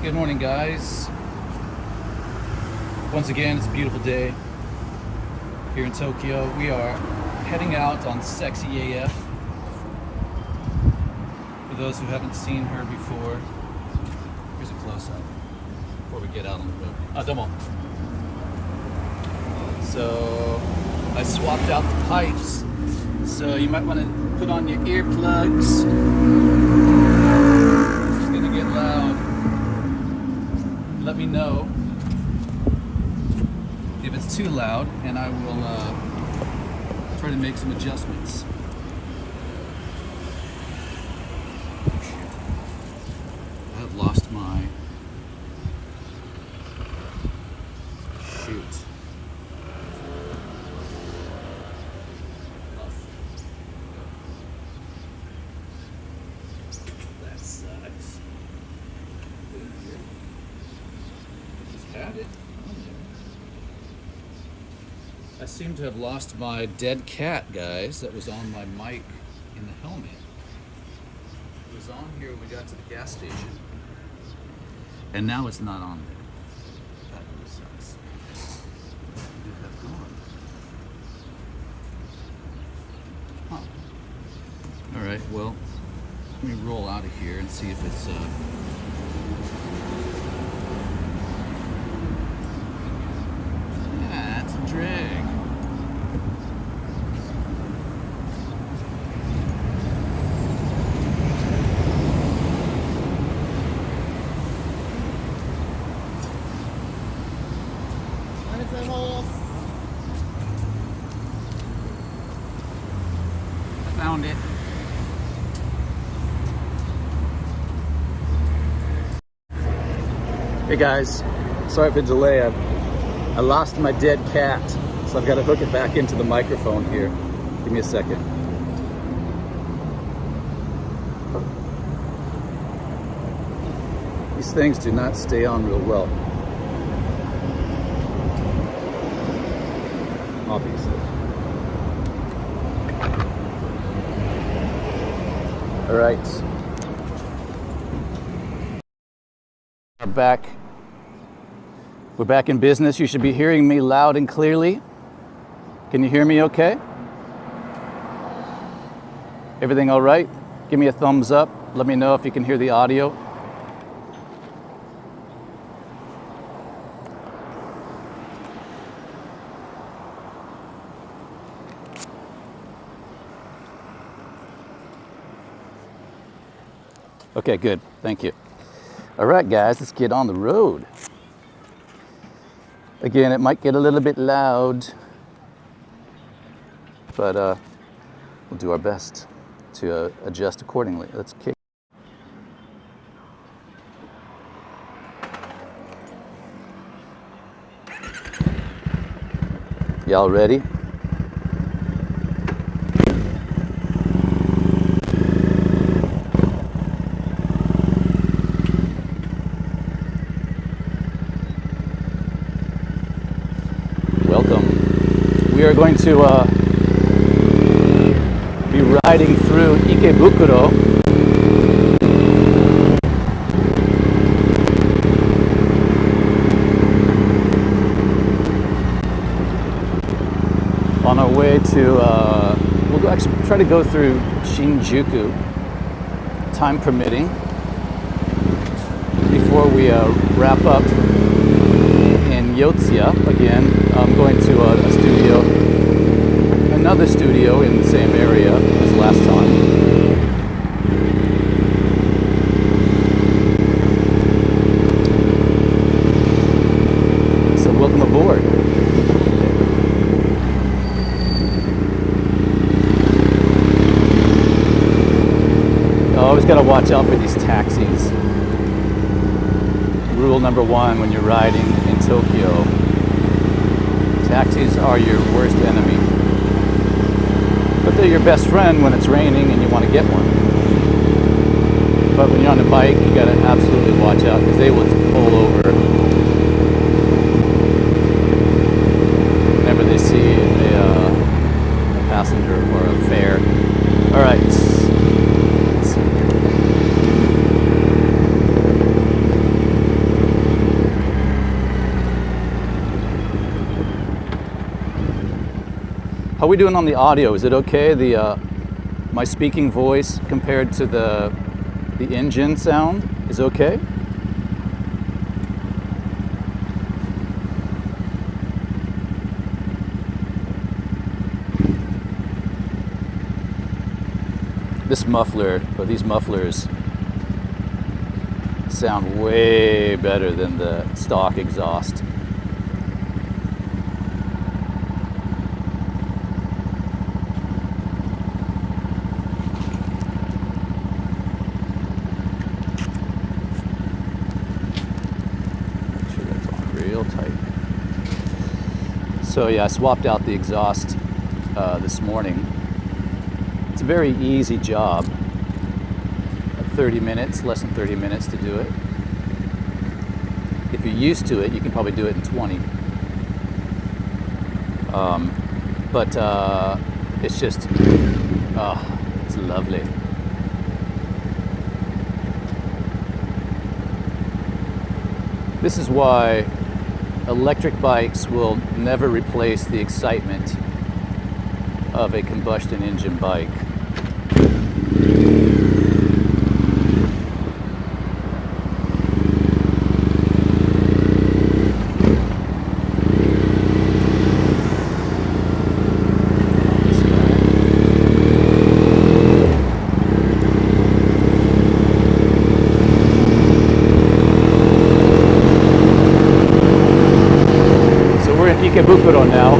Good morning, guys. Once again, it's a beautiful day here in Tokyo. We are heading out on Sexy AF. For those who haven't seen her before, here's a close-up before we get out on the road. Domo. So I swapped out the pipes, so you might want to put on your earplugs. It's gonna get loud. Let me know if it's too loud, and I will try to make some adjustments. Oh, shit. I have lost my shoot. That sucks. Had it. I seem to have lost my dead cat, guys, that was on my mic in the helmet. It was on here when we got to the gas station, and now it's not on there. That really sucks. Where did that gone? Huh. All right, well, let me roll out of here and see if it's that's a drag. I found it. Hey guys, sorry for the delay. I lost my dead cat, so I've got to hook it back into the microphone here. Give me a second. These things do not stay on real well, obviously. All right. We're back in business. You should be hearing me loud and clearly. Can you hear me okay? Everything all right? Give me a thumbs up. Let me know if you can hear the audio. Okay, good. Thank you. All right, guys, let's get on the road. Again, it might get a little bit loud, but we'll do our best to adjust accordingly. Let's kick. Y'all ready? We are going to be riding through Ikebukuro. On our way to, we'll actually try to go through Shinjuku, time permitting, before we wrap up in Yotsuya. Again, I'm going to a studio, another studio in the same area as last time. So welcome aboard. You always got to watch out for these taxis. Rule number one when you're riding in Tokyo: taxis are your worst enemy. But they're your best friend when it's raining and you want to get one. But when you're on a bike, you gotta absolutely watch out because they will pull over whenever they see a passenger or a fare. All right. Let's see here. How are we doing on the audio? Is it okay? My speaking voice compared to the engine sound is okay? This muffler, or these mufflers, sound way better than the stock exhaust. Make sure that's on real tight. So yeah, I swapped out the exhaust this morning. It's a very easy job. 30 minutes, less than 30 minutes to do it. If you're used to it, you can probably do it in 20. But it's just, it's lovely. This is why electric bikes will never replace the excitement of a combustion engine bike. Ikebukuro now.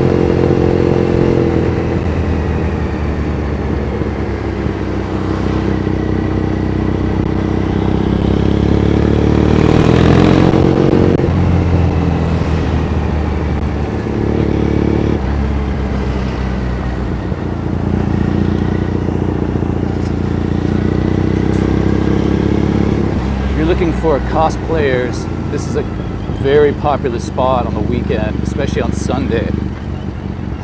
If you're looking for cosplayers, this is a very popular spot on the weekend, especially on Sunday.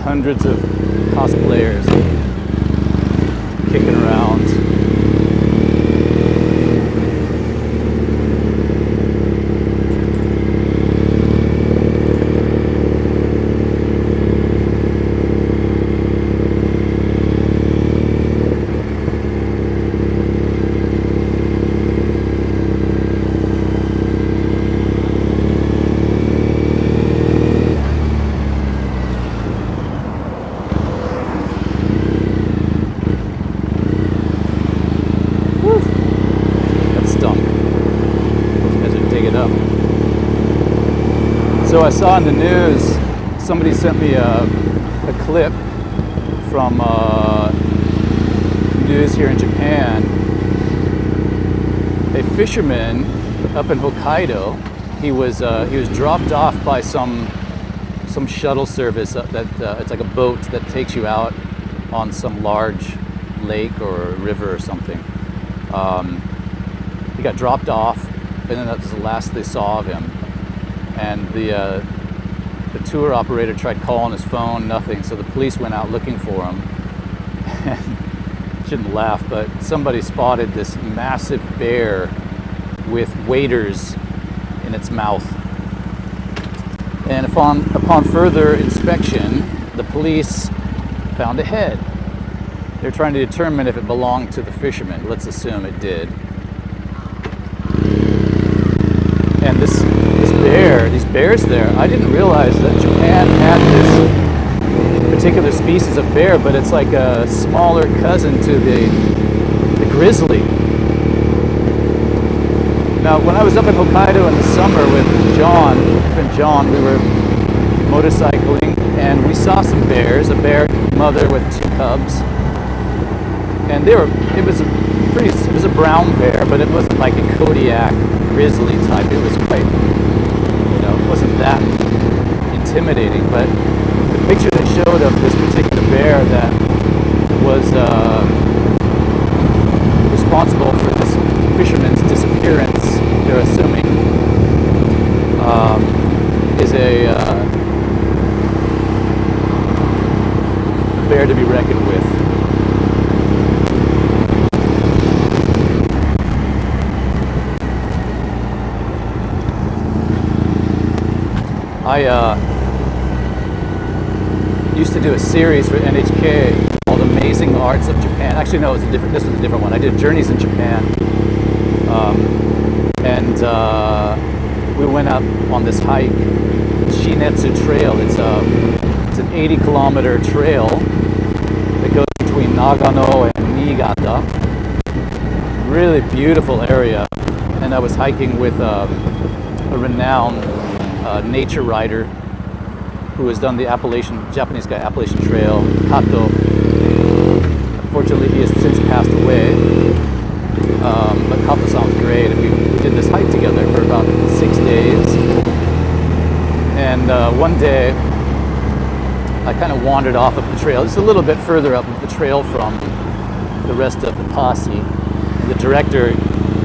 Hundreds of cosplayers kicking around. So I saw in the news, somebody sent me a clip from news here in Japan. A fisherman up in Hokkaido, he was dropped off by some shuttle service that it's like a boat that takes you out on some large lake or river or something. He got dropped off, and then that was the last they saw of him. And the tour operator tried calling his phone, nothing. So the police went out looking for him. And shouldn't laugh, but somebody spotted this massive bear with waders in its mouth. And upon further inspection, the police found a head. They're trying to determine if it belonged to the fisherman. Let's assume it did. And these bears there, I didn't realize that Japan had this particular species of bear, but it's like a smaller cousin to the grizzly. Now, when I was up in Hokkaido in the summer with John, we were motorcycling, and we saw some bears, a bear mother with 2 cubs, and it was a brown bear, but it wasn't like a Kodiak grizzly type. It was quite, it wasn't that intimidating, but the picture they showed of this particular bear that was responsible for this fisherman's disappearance, they're assuming, is a bear to be reckoned with. used to do a series for NHK called Amazing Arts of Japan. Actually, no, this was a different one. I did Journeys in Japan. We went up on this hike, Shinetsu Trail. It's an 80-kilometer trail that goes between Nagano and Niigata. Really beautiful area. And I was hiking with a renowned nature rider who has done the Japanese guy Appalachian Trail, Kato. Unfortunately, he has since passed away. But Kato sounds great, and we did this hike together for about 6 days. And one day, I kind of wandered off of the trail, just a little bit further up the trail from the rest of the posse. The director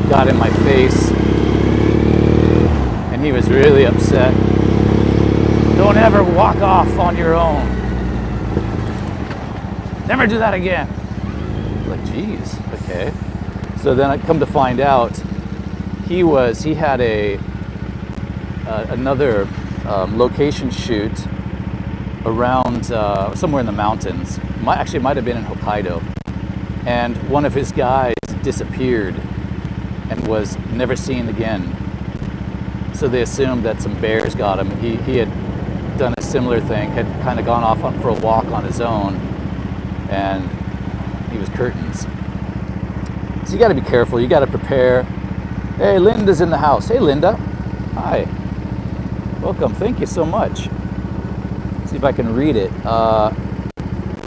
got in my face, and he was really upset. Don't ever walk off on your own. Never do that again. Like, geez, okay. So then I come to find out, he had another location shoot around somewhere in the mountains. Actually, it might have been in Hokkaido. And one of his guys disappeared and was never seen again. So they assumed that some bears got him. He had done a similar thing, had kind of gone off for a walk on his own, and he was curtains. So you got to be careful. You got to prepare. Hey, Linda's in the house. Hey, Linda. Hi. Welcome. Thank you so much. See if I can read it.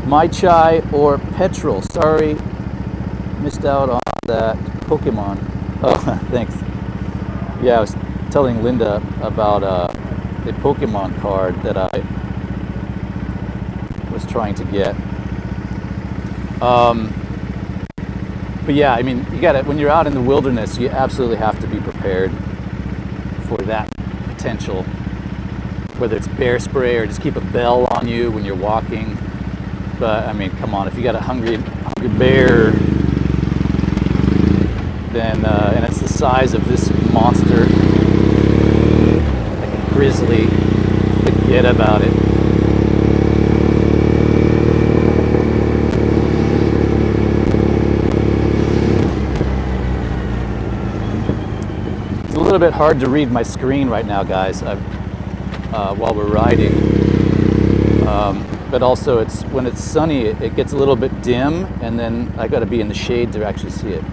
My Chai or Petrol. Sorry, missed out on that Pokemon. Oh, thanks. Yeah, I was telling Linda about a Pokemon card that I was trying to get. But yeah, I mean, you gotta, when you're out in the wilderness, you absolutely have to be prepared for that potential. Whether it's bear spray or just keep a bell on you when you're walking. But I mean, come on, if you got a hungry bear, then and it's the size of this monster, like a grizzly, forget about it. It's a little bit hard to read my screen right now, guys, while we're riding. But also, when it's sunny, it gets a little bit dim, and then I got to be in the shade to actually see it.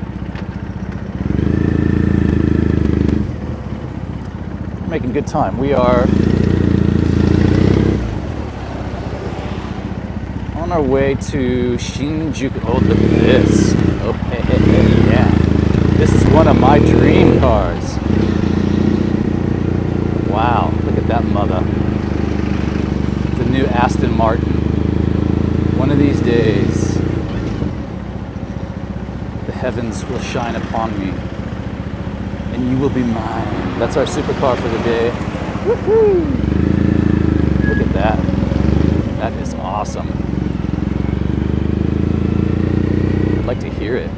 Making good time. We are on our way to Shinjuku. Oh, look at this. Oh, hey, yeah. This is one of my dream cars. Wow, look at that mother. The new Aston Martin. One of these days, the heavens will shine upon me, and you will be mine. That's our supercar for the day. Woohoo! Look at that. That is awesome. I'd like to hear it.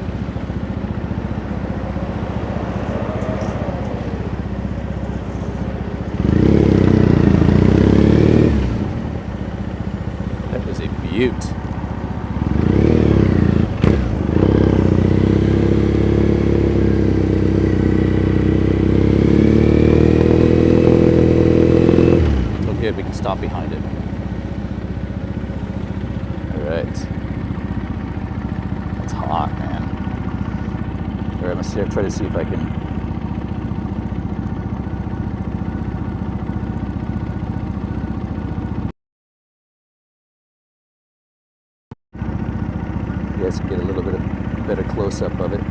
That is a beaut. We can stop behind it. All right. It's hot, man. All right, I'm gonna try to see if I can. You guys can get a little bit of better close-up of it.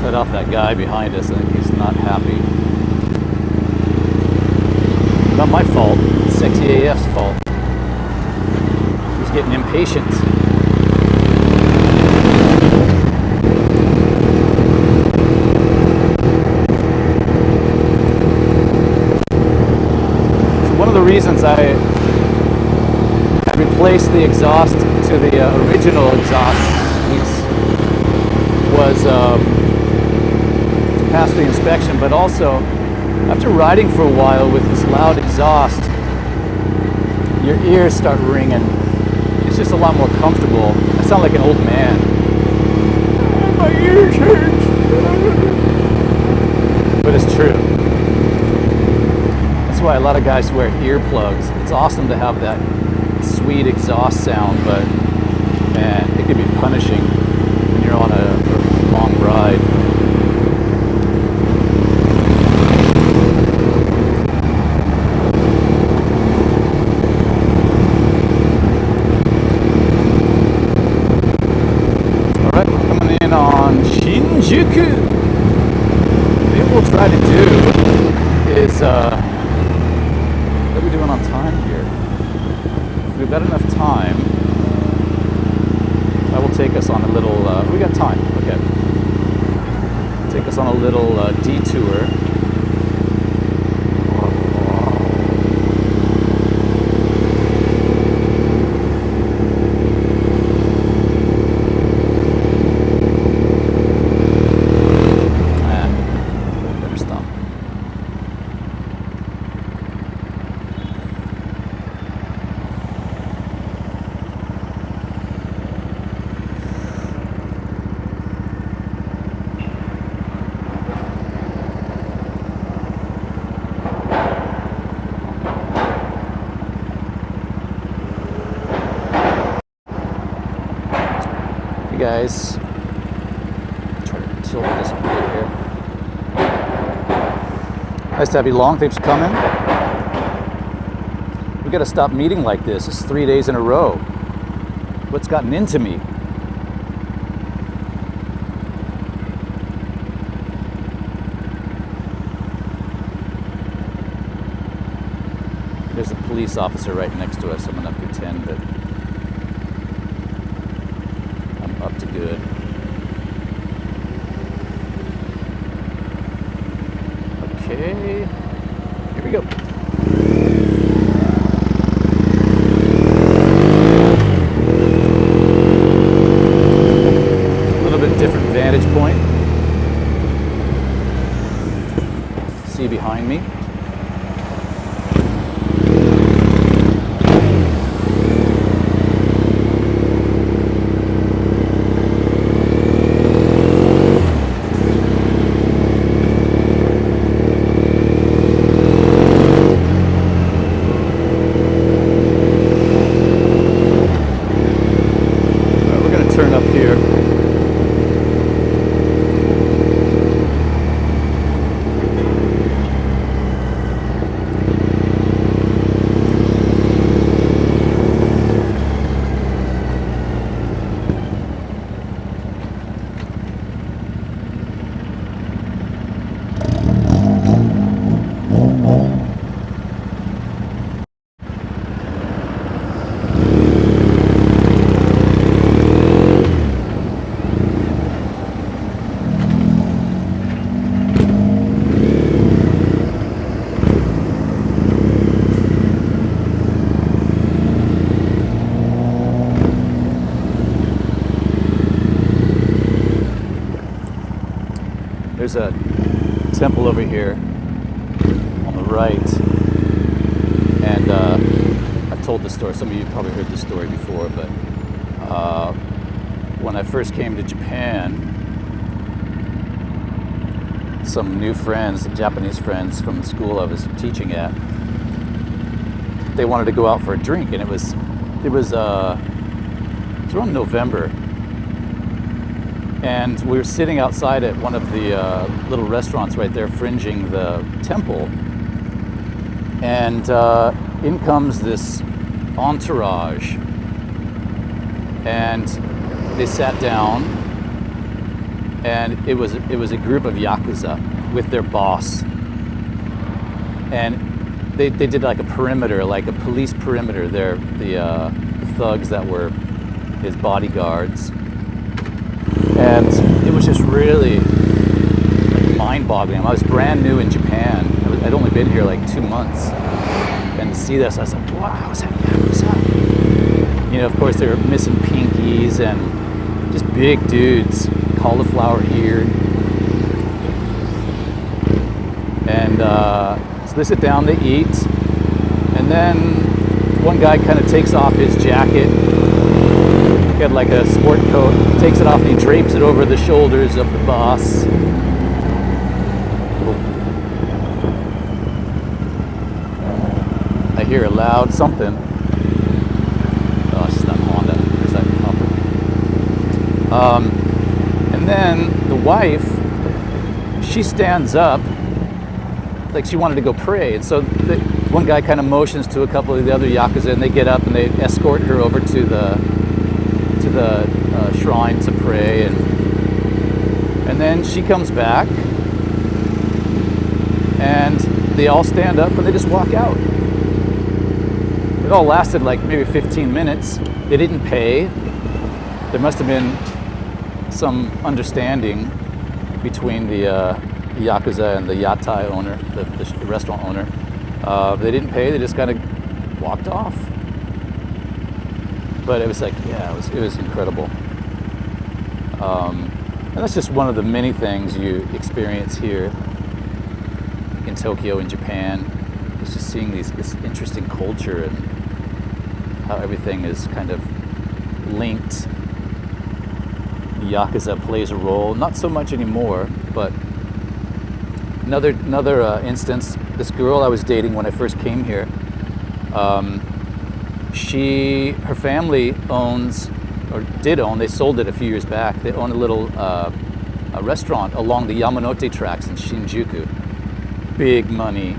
Off that guy behind us. I think he's not happy. Not my fault. It's Sexy AF's fault. He's getting impatient. So one of the reasons I replaced the exhaust to the original exhaust piece was to pass the inspection, but also after riding for a while with this loud exhaust, your ears start ringing. It's just a lot more comfortable. I sound like an old man. My ears hurt. But it's true. That's why a lot of guys wear earplugs. It's awesome to have that sweet exhaust sound, but man, it can be punishing when you're on a long ride. On SHINJUKU. Maybe what we'll try to do is what are we doing on time here? If we've got enough time, I will take us on a little we got time, okay. Take us on a little detour. Guys, try to tilt this a bit here. Nice to have you along. Thanks for coming. We got to stop meeting like this. It's 3 days in a row. What's gotten into me? There's a police officer right next to us. I'm gonna pretend that up to good. Okay, here we go. A little bit different vantage point. See behind me. There's a temple over here on the right, and I've told this story. Some of you probably heard this story before, but when I first came to Japan, some new friends, Japanese friends from the school I was teaching at, they wanted to go out for a drink, and it was around November. And we were sitting outside at one of the little restaurants right there fringing the temple. And in comes this entourage. And they sat down, and it was a group of Yakuza with their boss. And they did like a perimeter, like a police perimeter there, the thugs that were his bodyguards. And it was just really like mind-boggling. I was brand new in Japan. I'd only been here like 2 months. And to see this, I was like, wow, what's that? You know, of course, they were missing pinkies and just big dudes, cauliflower-eared. And so they sit down, they eat, and then one guy kind of takes off his jacket. He had like a sport coat, takes it off and he drapes it over the shoulders of the boss. I hear a loud something. Oh, it's just that Honda. There's that copper. And then the wife, she stands up like she wanted to go pray. And so one guy kind of motions to a couple of the other Yakuza and they get up and they escort her over to the shrine to pray, and then she comes back and they all stand up and they just walk out. It all lasted like maybe 15 minutes. They didn't pay. There must have been some understanding between the Yakuza and the yatai owner, the restaurant owner. They didn't pay, they just kind of walked off. But it was like, yeah, it was incredible. And that's just one of the many things you experience here in Tokyo, in Japan. It's just seeing this interesting culture and how everything is kind of linked. The Yakuza plays a role, not so much anymore, but another instance, this girl I was dating when I first came here, her family owns, or did own, they sold it a few years back, they own a little a restaurant along the Yamanote tracks in Shinjuku. Big money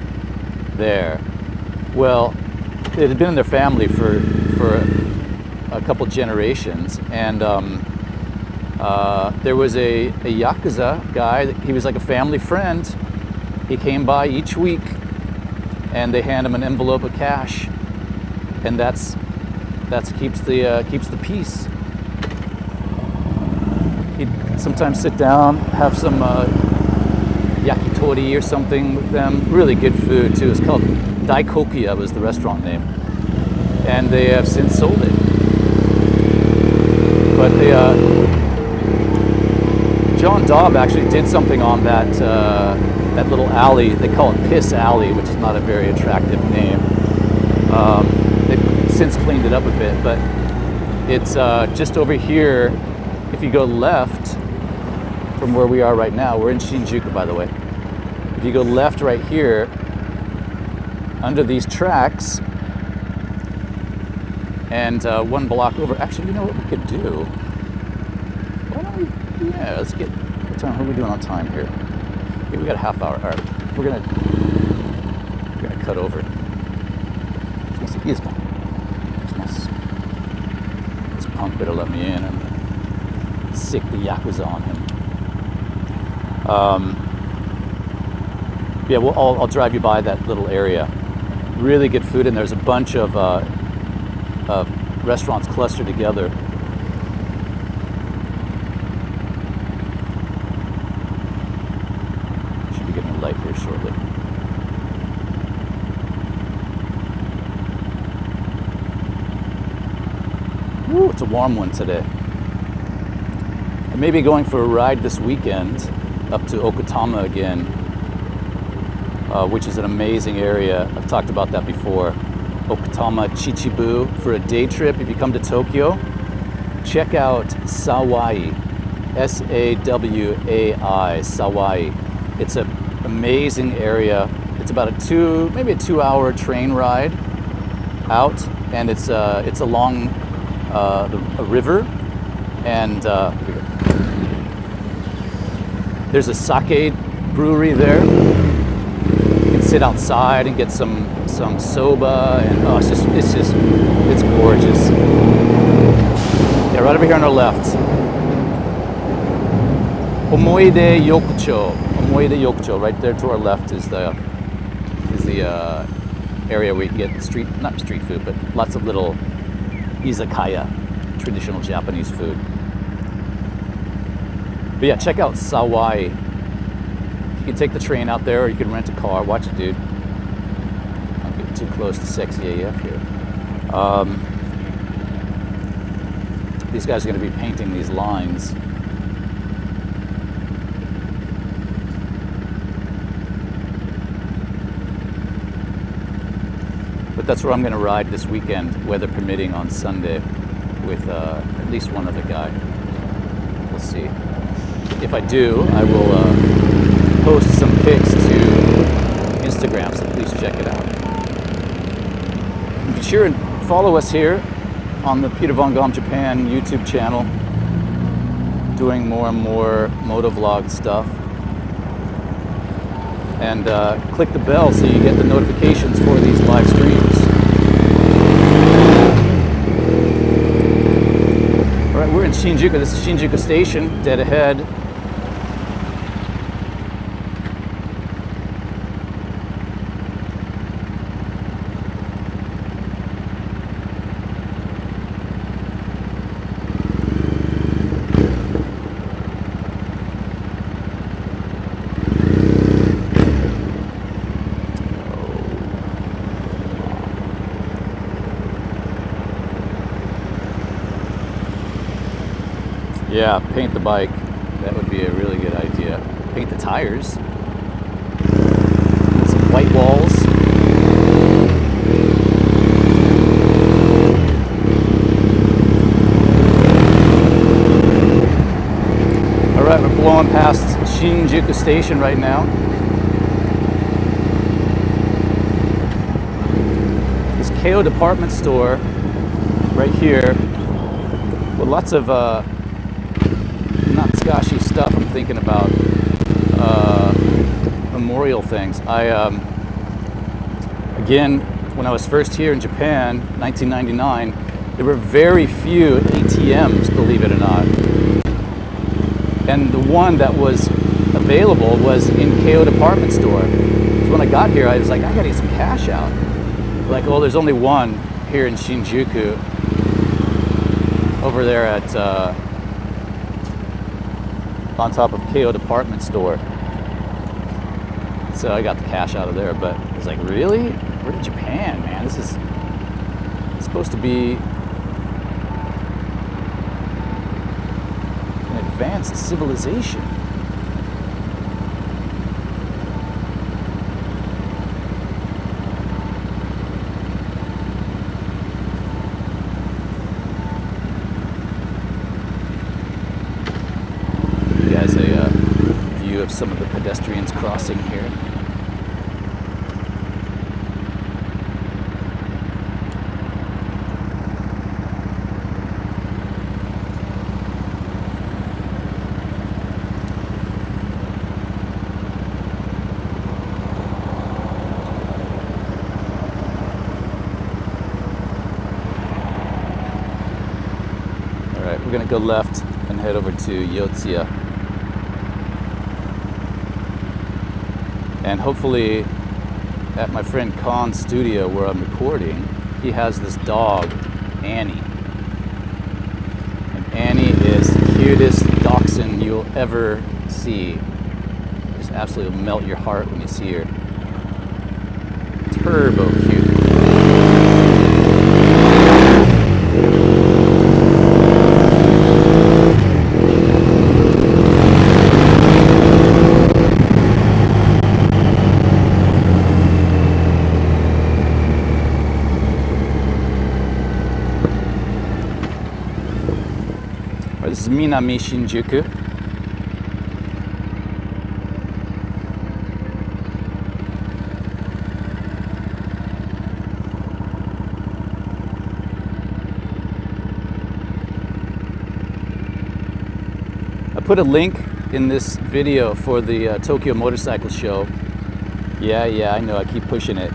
there. Well, it had been in their family for a couple generations, and there was a Yakuza guy, he was like a family friend. He came by each week and they hand him an envelope of cash, and that's keeps the peace. He'd sometimes sit down, have some yakitori or something with them. Really good food too. It's called Daikokuya was the restaurant name, and they have since sold it. But John Daub actually did something on that little alley. They call it Piss Alley, which is not a very attractive name. They've since cleaned it up a bit, but it's just over here. If you go left from where we are right now, we're in Shinjuku, by the way. If you go left right here, under these tracks, and one block over. Actually, you know what we could do? Why don't we? Yeah, let's get. What time? What are we doing on time here? Okay, we got a half hour. All right, we're gonna cut over. This punk better let me in and sick the Yakuza on him. Yeah, well, I'll drive you by that little area. Really good food, and there's a bunch of restaurants clustered together. Should be getting a light here shortly. Woo, it's a warm one today. I may be going for a ride this weekend up to Okutama again, which is an amazing area. I've talked about that before. Okutama Chichibu for a day trip. If you come to Tokyo, check out Sawai, S-A-W-A-I, Sawai. It's an amazing area. It's about maybe a 2-hour train ride out, and it's along a river, and there's a sake brewery there. You can sit outside and get some soba, and it's gorgeous. Yeah, right over here on our left. Omoide Yokucho. Omoide Yokucho. Right there to our left is the area where you can get not street food, but lots of little izakaya, traditional Japanese food. But yeah, check out Sawai. You can take the train out there, or you can rent a car. Watch it, dude. Don't get too close to sexy AF here. These guys are going to be painting these lines. But that's where I'm going to ride this weekend, weather permitting, on Sunday with at least one other guy. We'll see. If I do, I will post some pics to Instagram, so please check it out. Be sure and follow us here on the Peter Von Gom Japan YouTube channel, doing more and more motovlog stuff. And click the bell so you get the notifications for these live streams. All right, we're in Shinjuku. This is Shinjuku Station, dead ahead. Yeah, paint the bike. That would be a really good idea. Paint the tires. Some white walls. All right, we're blowing past Shinjuku Station right now. This KO department store right here with lots of Natsukashi stuff. I'm thinking about memorial things. Again, when I was first here in Japan, 1999, there were very few ATMs, believe it or not. And the one that was available was in KO department store. So when I got here, I was like, I gotta get some cash out. Like, oh, there's only one here in Shinjuku, over there at on top of KO department store. So I got the cash out of there, but I was like, really? We're in Japan, man. This is supposed to be an advanced civilization. Of some of the pedestrians crossing here. All right, we're gonna go left and head over to Yotsuya. And hopefully at my friend Khan's studio where I'm recording, he has this dog, Annie. And Annie is the cutest dachshund you'll ever see. Just absolutely will melt your heart when you see her. Turbo cute. This is Minami Shinjuku. I put a link in this video for the Tokyo Motorcycle Show. Yeah, I know, I keep pushing it.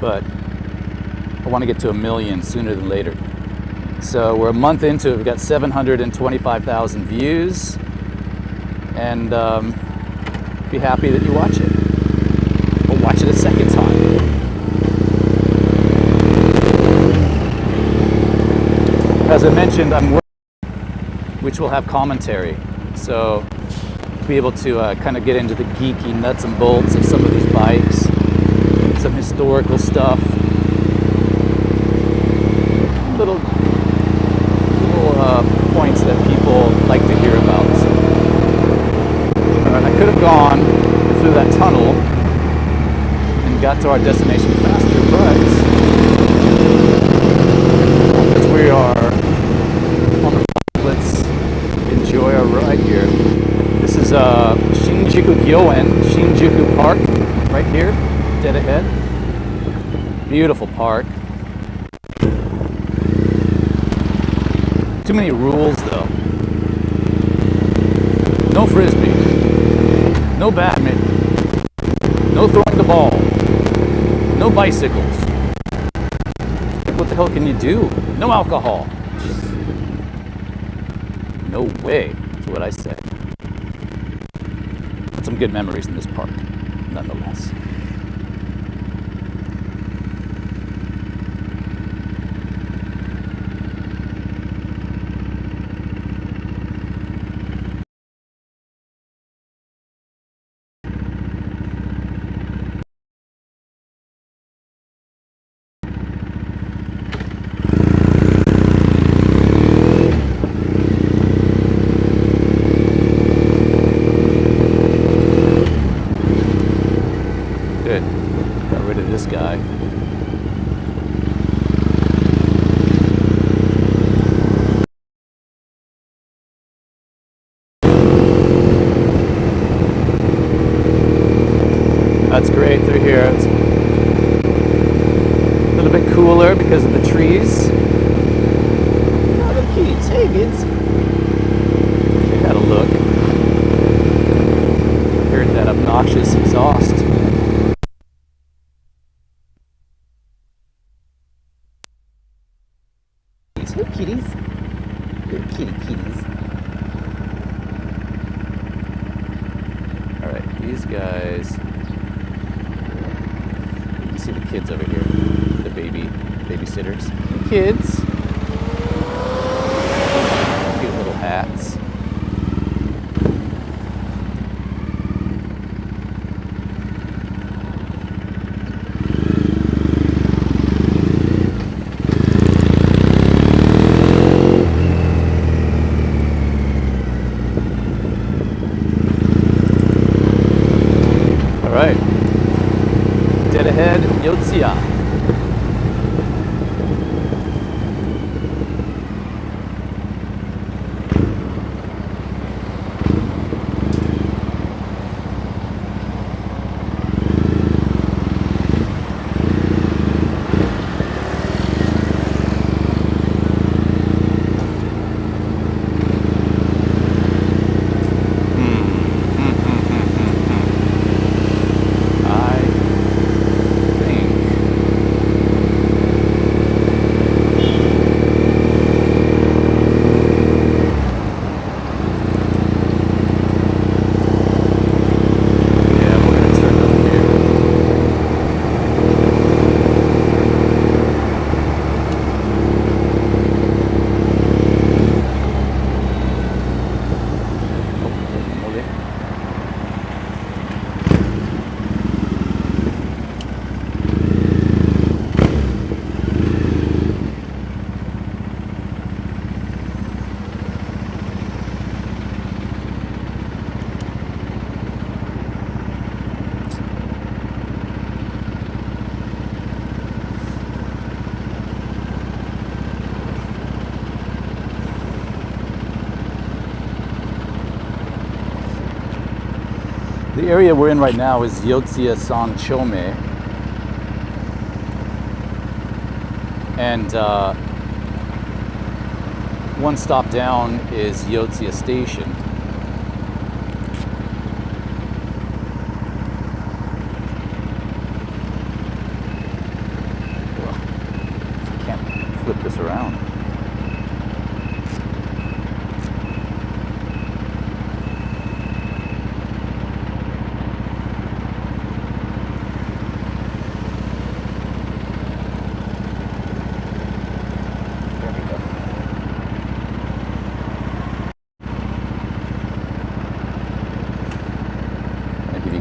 But I want to get to 1 million sooner than later. So we're a month into it. We've got 725,000 views, and be happy that you watch it. Or watch it a second time. As I mentioned, I'm working, which will have commentary. So be able to kind of get into the geeky nuts and bolts of some of these bikes, some historical stuff, little points that people like to hear about. All right, I could have gone through that tunnel and got to our destination faster, but as we are on the bike, let's enjoy our ride here. This is Shinjuku Park, right here, dead ahead. Beautiful park. Too many rules though. No frisbee, no badminton, no throwing the ball, no bicycles. What the hell can you do? No alcohol. No way, is what I say. But some good memories in this park, nonetheless. Good. Got rid of this guy. That's great through here. It's a little bit cooler because of the trees. Oh, the kids. Hey, kids. They had a look. Heard that obnoxious exhaust. Hey, kitties. Little kitties. All right, these guys. You can see the kids over here, the babysitters. The kids. Cute little hats. All right. Dead ahead, Yotsuya. The area we're in right now is Yotsuya Sanchome. And one stop down is Yotsuya Station. Well, I can't flip this around.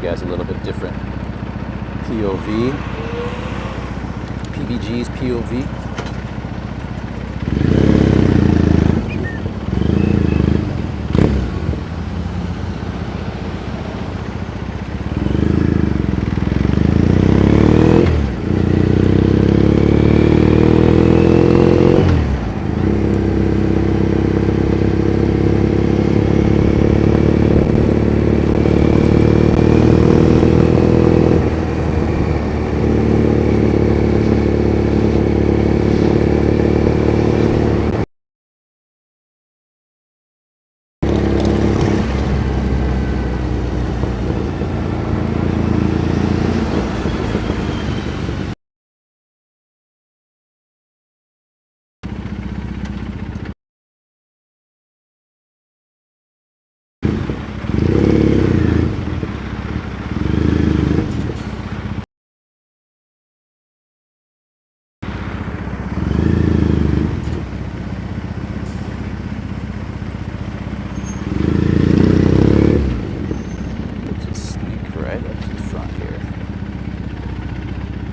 guys a little bit different POV. PVG's POV.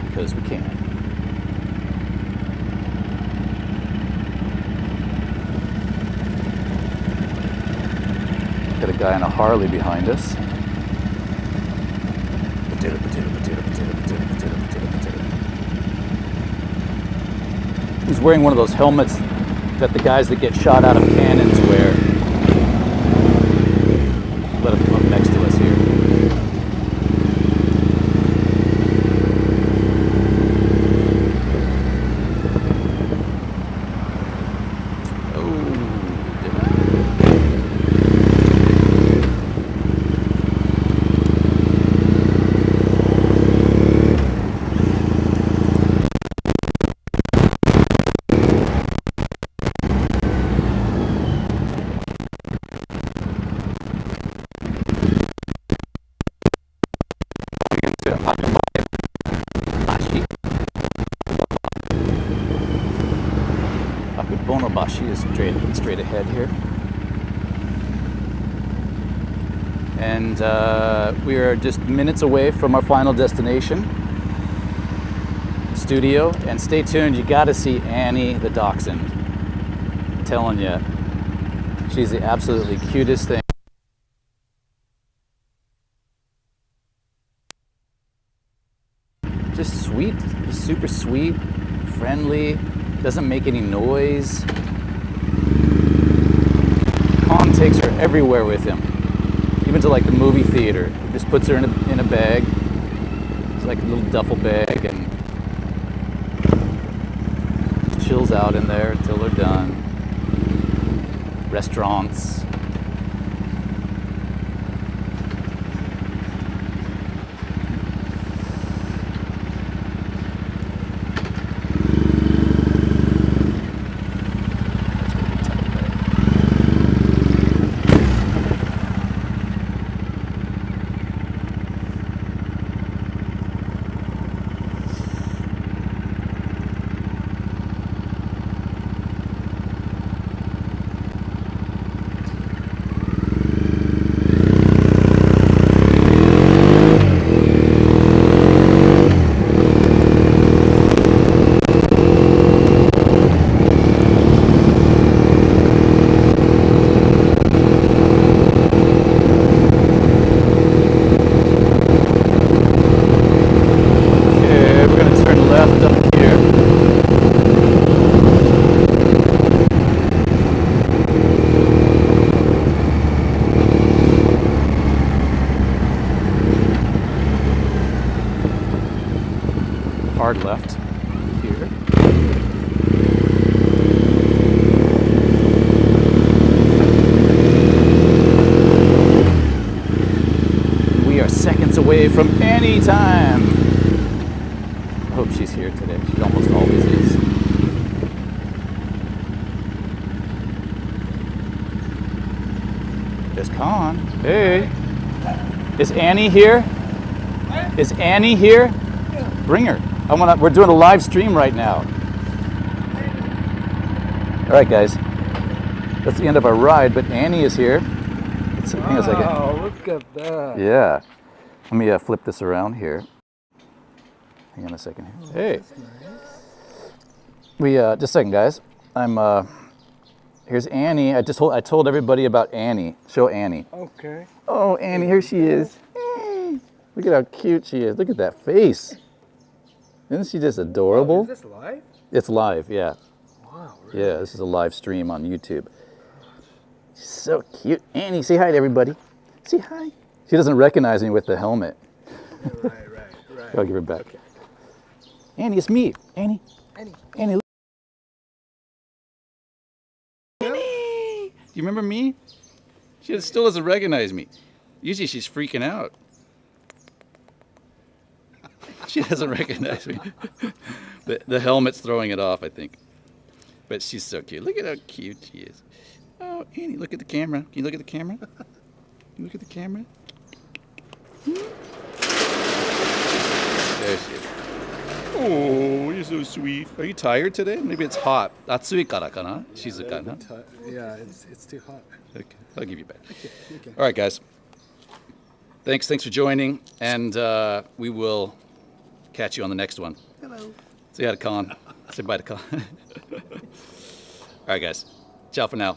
Because we can. Got a guy on a Harley behind us. Potato, potato, potato, potato, potato, potato, potato, potato. He's wearing one of those helmets that the guys that get shot out of cannons wear. Let him come up next to us here. She is straight ahead here, and we are just minutes away from our final destination, studio. And stay tuned, you got to see Annie the dachshund. I'm telling you, she's the absolutely cutest thing. Just sweet, just super sweet, friendly, doesn't make any noise. Con takes her everywhere with him, even to like the movie theater. He just puts her in a bag. It's like a little duffel bag, and chills out in there until they're done. Restaurants. Hard left here. We are seconds away from any time. I hope she's here today. She almost always is. There's Con. Hey. Is Annie here? Is Annie here? Bring her. We're doing a live stream right now. All right, guys. That's the end of our ride, but Annie is here. Wow, look at that. Yeah. Let me flip this around here. Hang on a second here. Oh, Hey. that's nice. We just a second, guys. Here's Annie. I told everybody about Annie. Show Annie. Okay. Oh, Annie, here she is. Hey. Look at how cute she is. Look at that face. Isn't she just adorable? Oh, is this live? It's live, yeah. Wow. Really? Yeah, this is a live stream on YouTube. She's so cute. Annie, say hi to everybody. Say hi. She doesn't recognize me with the helmet. Right. I'll give her back. Annie, it's me. Annie. Annie. Look. Annie. You remember me? She still doesn't recognize me. Usually she's freaking out. She doesn't recognize me. The helmet's throwing it off, I think. But she's so cute. Look at how cute she is. Oh, Annie, look at the camera. Can you look at the camera? Can you look at the camera? There she is. Oh, you're so sweet. Are you tired today? Maybe it's hot. Atsui kara kana? Shizuka, no? Yeah, it's too hot. Okay, I'll give you back. Okay. All right, guys. Thanks for joining, and we will catch you on the next one. Hello. Say hi to Con. Say bye to Con. All right, guys. Ciao for now.